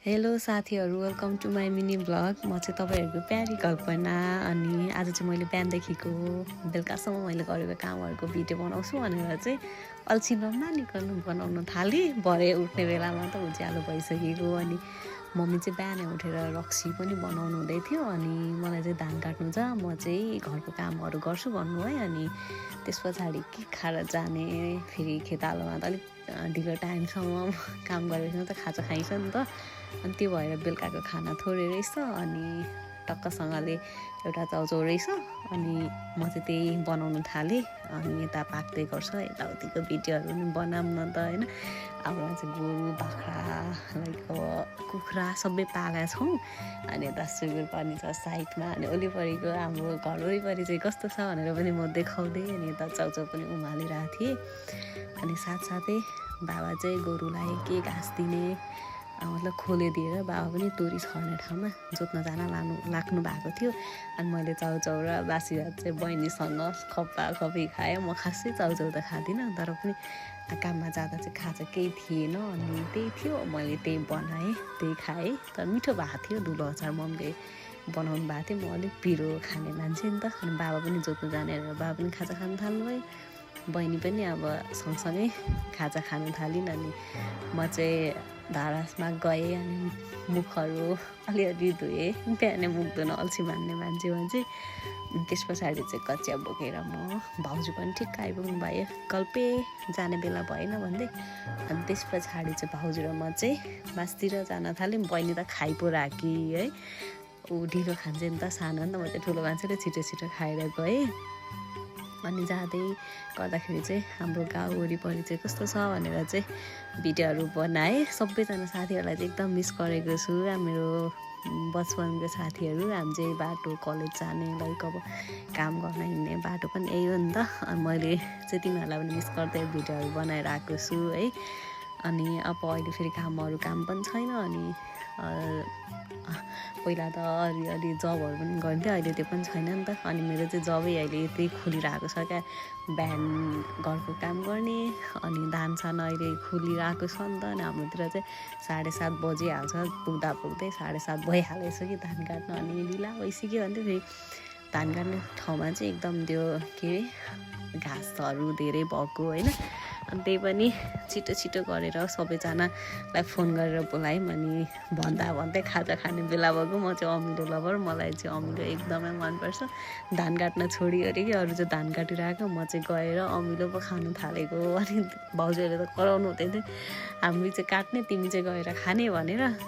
Hello साथीहरू, welcome to my mini blog. म चाहिँ तपाईँहरूको प्यारी कल्पना। अनि आज चाहिँ मैले बिहानदेखिको बेलुकासम्म मैले गरेको कामहरूको भिडियो बनाउँछु भनेर चाहिँ अल्छी नमानिकन बनाउन थालेँ। भरे उठ्ने बेलामा त उज्यालो भइसकेको। अनि मम्मी चाहिँ बिहानै उठेर रक्सी पनि बनाउनु हुँदै थियो। अनि मलाई चाहिँ धान काट्नु छ, म चाहिँ घरको कामहरू गर्छु भन्नु है। अनि त्यस पछाडि के खाएर जाने, फेरि खेतालोमा त अलिक ढिलो टाइमसम्म काम गरेपछि त खाजा खाइन्छ नि त। अनि त्यो भएर बेलुकाको खाना थोरै रहेछ। अनि टक्कसँगले एउटा चाउचाउ रहेछ। अनि म चाहिँ त्यही बनाउनु थालेँ। अनि यता पाक्दै गर्छ, यताउतिको भिडियोहरू पनि बनाऊँ न त होइन। अब चाहिँ गोरु बाख्रा लाइक अब कुखुरा सबै पालेका छौँ। अनि यता सुँगुर पनि छ साइडमा। अनि वरिपरिको हाम्रो घर वरिपरि चाहिँ कस्तो छ भनेर पनि म देखाउँदै अनि यता चाउचाउ पनि उमालिरहेको थिएँ। अनि साथसाथै बाबा चाहिँ गोरुलाई के घाँस दिने मतलब खोले दिएर बाबा पनि तोरी छर्ने ठाउँमा जोत्न जान लाग्नु भएको थियो। अनि मैले चाउचाउ र बासी भात चाहिँ बहिनीसँग खप्पी खाएँ। म खासै चाउचाउ त खाँदिनँ, तर पनि काममा जाँदा चाहिँ खाजा केही थिएन। अनि त्यही थियो, मैले त्यही बनाएँ, त्यही खाएँ। तर मिठो भएको थियो। धुलो अचार मम्मीले बनाउनु भएको थियो। म अलिक पिरो खाने मान्छे नि त। अनि बाबा पनि जोत्नु जाने भनेर बाबा पनि खाजा खानु थाल्नुभयो। बहिनी पनि अब सँगसँगै खाजा खानु थालिन्। अनि म चाहिँ धारासमा गएँ। अनि मुखहरू अलिअलि धोएँ। बिहानै मुख धुन अल्छी मान्ने मान्छेमा चाहिँ। त्यस पछाडि चाहिँ कचिया बोकेर म भाउजू पनि ठिक्क आइपुग्नु भयो। कल्पे जाने बेला भएन भन्दै। अनि त्यस पछाडि चाहिँ भाउजू र म चाहिँ बासतिर जान थाल्यौँ। बहिनी त खाइ पो राखी है, ऊ ढिलो खान्छ नि त, सानो नि त। म चाहिँ ठुलो मान्छेले छिटो छिटो खाएर गएँ। अनि जाँदै गर्दाखेरि चाहिँ हाम्रो गाउँ वरिपरि चाहिँ कस्तो छ भनेर चाहिँ भिडियोहरू बनाएँ। सबैजना साथीहरूलाई चाहिँ एकदम मिस गरेको छु। मेरो बचपनको साथीहरू, हामी चाहिँ बाटो कलेज जाने लाइक अब काम गर्न हिँड्ने बाटो पनि यही हो नि त। अनि मैले चाहिँ तिमीहरूलाई पनि मिस गर्दै भिडियोहरू बनाएर आएको छु है। अनि अब अहिले फेरि काम पनि छैन। अनि पहिला त अलि जबहरू पनि गर्थ्यो, अहिले त्यो पनि छैन नि त। अनि मेरो चाहिँ जबै अहिले त्यही खोलिरहेको छ क्या, बिहान घरको काम गर्ने। अनि धानसान अहिले खोलिरहेको छ नि त। अनि हाम्रोतिर चाहिँ 7:30 बजिहाल्छ, पुग्दा पुग्दै 7:30 भइहालेछ कि धान काट्न। अनि ढिला भइसक्यो भने फेरि धान काट्ने ठाउँमा चाहिँ एकदम त्यो के अरे घाँसहरू धेरै भएको होइन। अनि त्यही पनि छिटो छिटो गरेर सबैजनालाई फोन गरेर बोलायौँ। अनि भन्दै खाजा खाने बेला भएको। म चाहिँ अमिलो लभर, मलाई चाहिँ अमिलो एकदमै मनपर्छ। धान काट्न छोडिओरि कि अरू चाहिँ धान काटिरहेको, म चाहिँ गएर अमिलो पो खानु थालेको। अनि भाउजूहरूले त कराउनु हुँदै थियो, हामी चाहिँ काट्ने, तिमी चाहिँ गएर खाने भनेर।